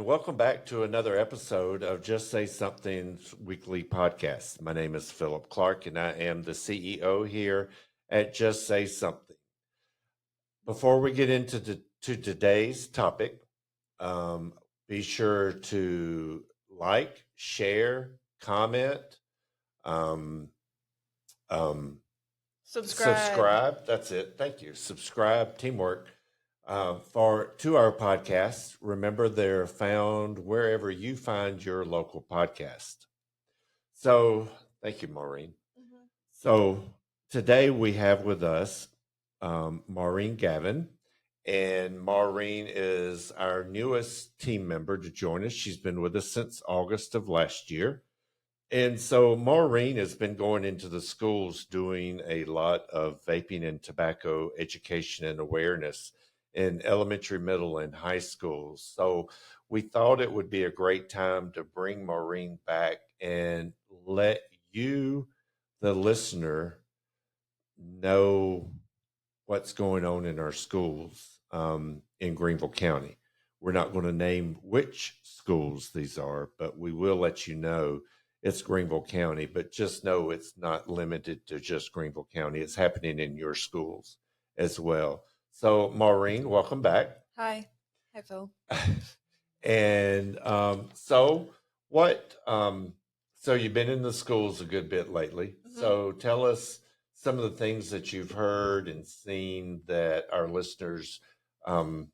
welcome back to another episode of Just Say Something's weekly podcast. My name is Philip Clark, and I am the CEO here at Just Say Something. Before we get into today's topic, be sure to like, share, comment, um, um, Subscribe. subscribe. That's it. Thank you. Subscribe, teamwork. For to our podcast, remember they're found wherever you find your local podcast. So, thank you, Maureen. Mhm. So, today we have with us Maureen Gavin, and Maureen is our newest team member to join us. She's been with us since August of last year. And so Maureen has been going into the schools doing a lot of vaping and tobacco education and awareness in elementary, middle, and high schools. So we thought it would be a great time to bring Maureen back and let you, the listener, know what's going on in our schools in Greenville County. We're not going to name which schools these are, but we will let you know it's Greenville County. But just know it's not limited to just Greenville County, it's happening in your schools as well. So, Maureen, welcome back. Hi. Hi, Phil. And so, what? So you've been in the schools a good bit lately. Mhm. So tell us some of the things that you've heard and seen that our listeners um,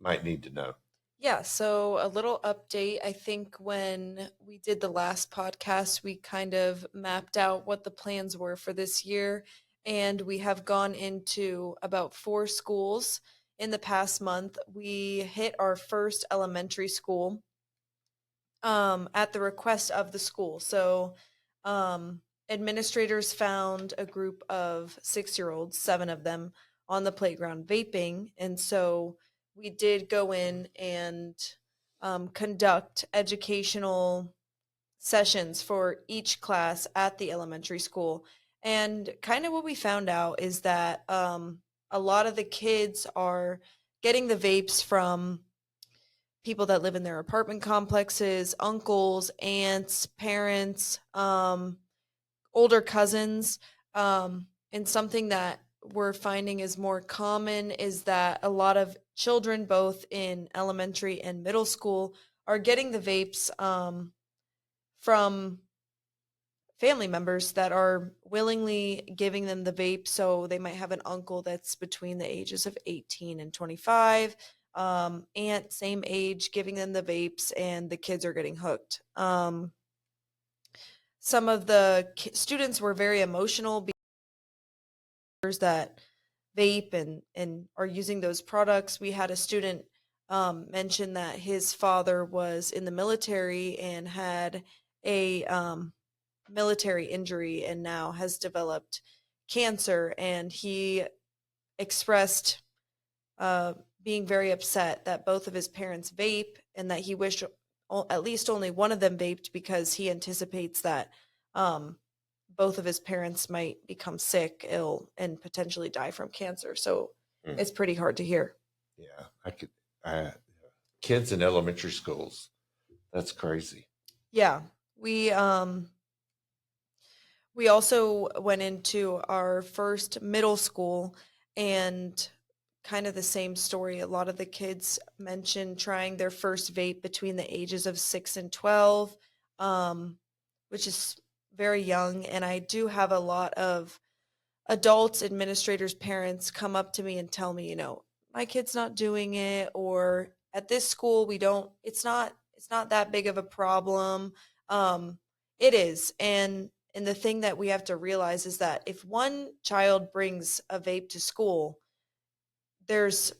might need to know. Yeah, so a little update. I think when we did the last podcast, we kind of mapped out what the plans were for this year, and we have gone into about 4 schools in the past month. We hit our first elementary school at the request of the school. So, administrators found a group of 6-year-olds, 7 of them, on the playground vaping. And so we did go in and conduct educational sessions for each class at the elementary school. And kind of what we found out is that a lot of the kids are getting the vapes from people that live in their apartment complexes, uncles, aunts, parents, older cousins. And something that we're finding is more common is that a lot of children, both in elementary and middle school, are getting the vapes from family members that are willingly giving them the vape. So they might have an uncle that's between the ages of 18 and 25, aunt same age giving them the vapes, and the kids are getting hooked. Some of the students were very emotional because that vape and are using those products. We had a student mention that his father was in the military and had a military injury and now has developed cancer, and he expressed uh, being very upset that both of his parents vape and that he wished at least only one of them vaped because he anticipates that um, both of his parents might become sick, ill, and potentially die from cancer. So Mm, it's pretty hard to hear. yeah, I could. Kids in elementary schools. That's crazy. Yeah, we we also went into our first middle school, and kind of the same story. A lot of the kids mentioned trying their first vape between the ages of 6 and 12, um, which is very young. And I do have a lot of adults, administrators, parents come up to me and tell me, my kid's not doing it, or at this school we don't. It's not that big of a problem. Um, it is, and the thing that we have to realize is that if one child brings a vape to school, there's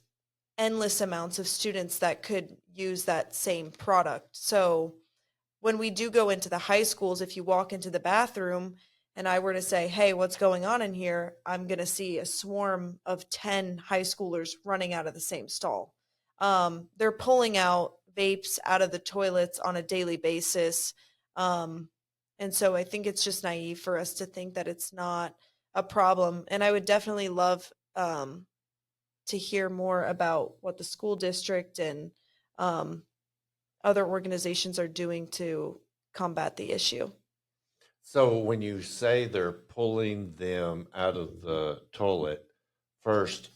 endless amounts of students that could use that same product. So when we do go into the high schools, if you walk into the bathroom and I were to say, hey, what's going on in here? I'm going to see a swarm of 10 high schoolers running out of the same stall. They're pulling out vapes out of the toilets on a daily basis. Um, and so I think it's just naive for us to think that it's not a problem. And I would definitely love to hear more about what the school district and um, other organizations are doing to combat the issue. So when you say they're pulling them out of the toilet, first,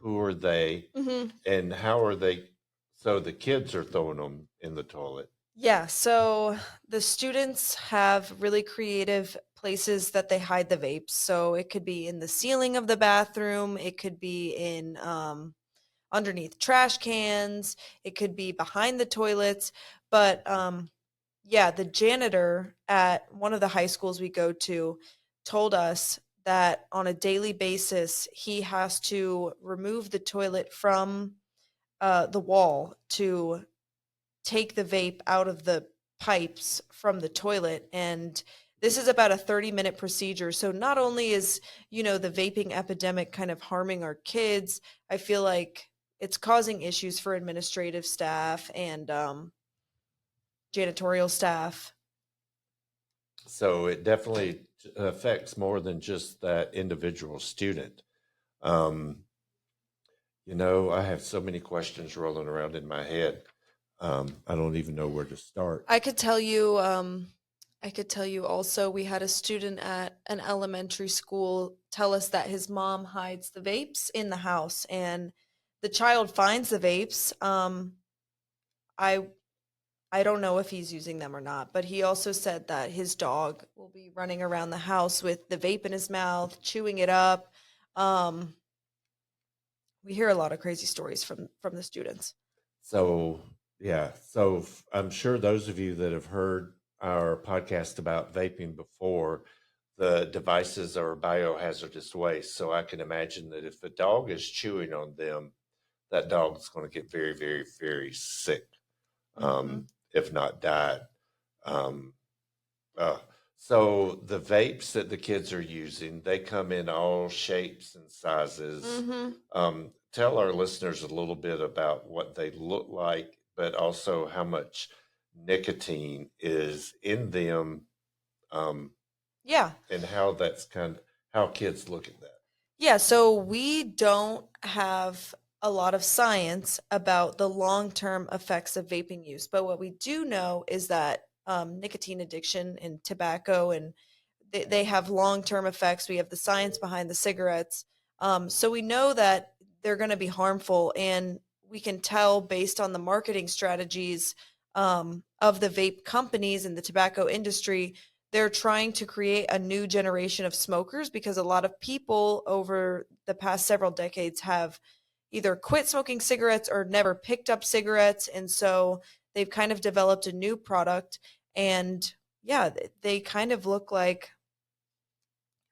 who are they Hmm. and how are they? So the kids are throwing them in the toilet. Yeah, so the students have really creative places that they hide the vapes. So it could be in the ceiling of the bathroom, it could be in underneath trash cans, it could be behind the toilets. But yeah, the janitor at one of the high schools we go to told us that on a daily basis, he has to remove the toilet from the wall to take the vape out of the pipes from the toilet. And this is about a 30-minute procedure. So not only is, the vaping epidemic kind of harming our kids, I feel like it's causing issues for administrative staff and janitorial staff. So it definitely affects more than just that individual student. Um, I have so many questions rolling around in my head. I don't even know where to start. I could tell you also we had a student at an elementary school tell us that his mom hides the vapes in the house and the child finds the vapes. I I don't know if he's using them or not, but he also said that his dog will be running around the house with the vape in his mouth, chewing it up. Um, we hear a lot of crazy stories from the students. So, yeah. So I'm sure those of you that have heard our podcast about vaping before, the devices are biohazardous waste. So I can imagine that if a dog is chewing on them, that dog is going to get very, very, very sick, Hmm. if not die. Um, uh, so the vapes that the kids are using, they come in all shapes and sizes. Hmm. Tell our listeners a little bit about what they look like, but also how much nicotine is in them, um, Yeah. and how that's kind of how kids look at that. Yeah, so we don't have a lot of science about the long-term effects of vaping use, but what we do know is that nicotine addiction and tobacco and they have long-term effects. We have the science behind the cigarettes. So we know that they're going to be harmful, and we can tell based on the marketing strategies of the vape companies and the tobacco industry. They're trying to create a new generation of smokers because a lot of people over the past several decades have either quit smoking cigarettes or never picked up cigarettes. And so they've kind of developed a new product. And yeah, they kind of look like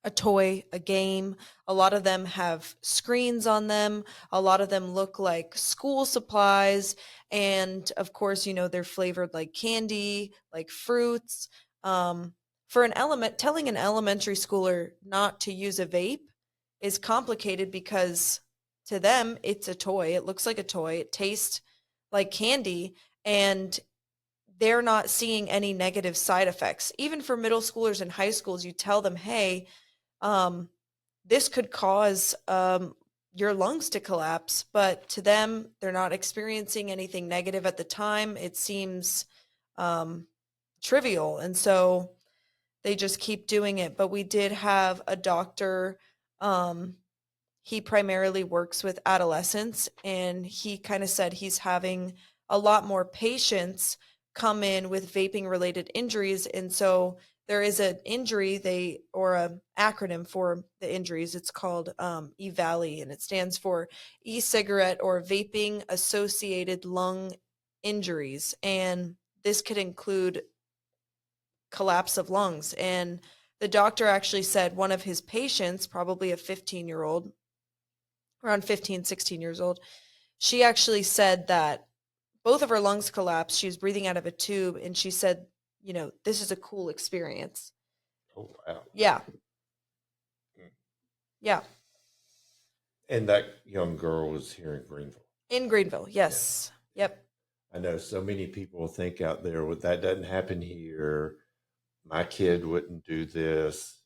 a toy, a game. A lot of them have screens on them. A lot of them look like school supplies. And of course, they're flavored like candy, like fruits. Um, for telling an elementary schooler not to use a vape is complicated because to them, it's a toy. It looks like a toy. It tastes like candy. And they're not seeing any negative side effects. Even for middle schoolers and high schools, you tell them, hey, um, this could cause your lungs to collapse. But to them, they're not experiencing anything negative at the time. It seems um, trivial. And so they just keep doing it. But we did have a doctor. Um, he primarily works with adolescents, and he kind of said he's having a lot more patients come in with vaping related injuries. And so there is an injury or a acronym for the injuries. It's called EVALI, and it stands for e-cigarette or vaping associated lung injuries. And this could include collapse of lungs. And the doctor actually said one of his patients, probably a 15-year-old, around 15, 16 years old, she actually said that both of her lungs collapsed. She was breathing out of a tube, and she said, this is a cool experience. Oh, wow. Yeah. Mm. Yeah. And that young girl was here in Greenville. In Greenville. Yeah. Yes. Yep. I know so many people think out there, well, that doesn't happen here. My kid wouldn't do this.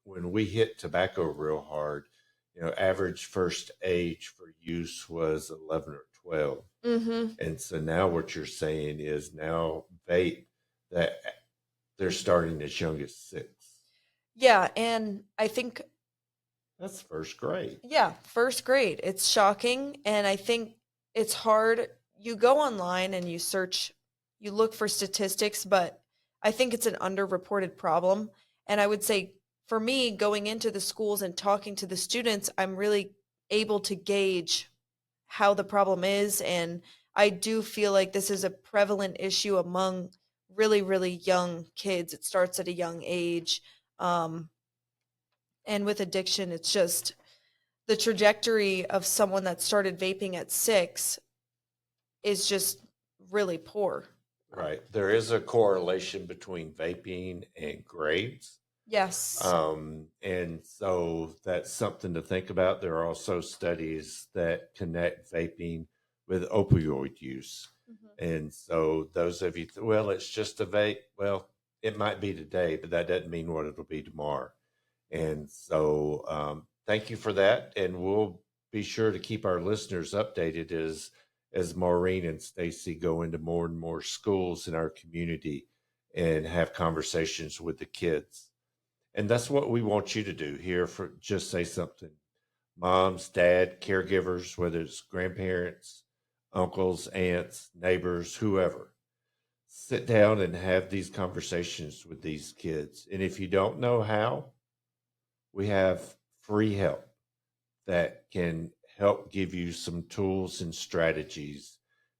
When we hit tobacco real hard, average first age for use was 11 or 12. Mm-hmm. And so now what you're saying is now vape that they're starting as young as 6. Yeah, and I think, That's first grade. yeah, first grade. It's shocking, and I think it's hard. You go online and you search, you look for statistics, but I think it's an underreported problem. And I would say for me, going into the schools and talking to the students, I'm really able to gauge how the problem is. And I do feel like this is a prevalent issue among really, really young kids. It starts at a young age. Um, and with addiction, it's just the trajectory of someone that started vaping at 6 is just really poor. Right. There is a correlation between vaping and grades. Yes. And so that's something to think about. There are also studies that connect vaping with opioid use. Mhm. And so those of you, well, it's just a vape. Well, it might be today, but that doesn't mean what it'll be tomorrow. And so thank you for that. And we'll be sure to keep our listeners updated as Maureen and Stacy go into more and more schools in our community and have conversations with the kids. And that's what we want you to do here for Just Say Something. Moms, dad, caregivers, whether it's grandparents, uncles, aunts, neighbors, whoever. Sit down and have these conversations with these kids. And if you don't know how, we have free help that can help give you some tools and strategies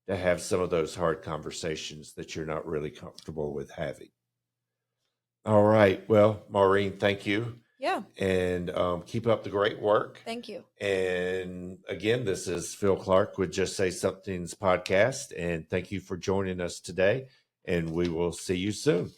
to have some of those hard conversations that you're not really comfortable with having. All right. Well, Maureen, thank you. Yeah. And keep up the great work. Thank you. And again, this is Phil Clark with Just Say Something's podcast. And thank you for joining us today. And we will see you soon.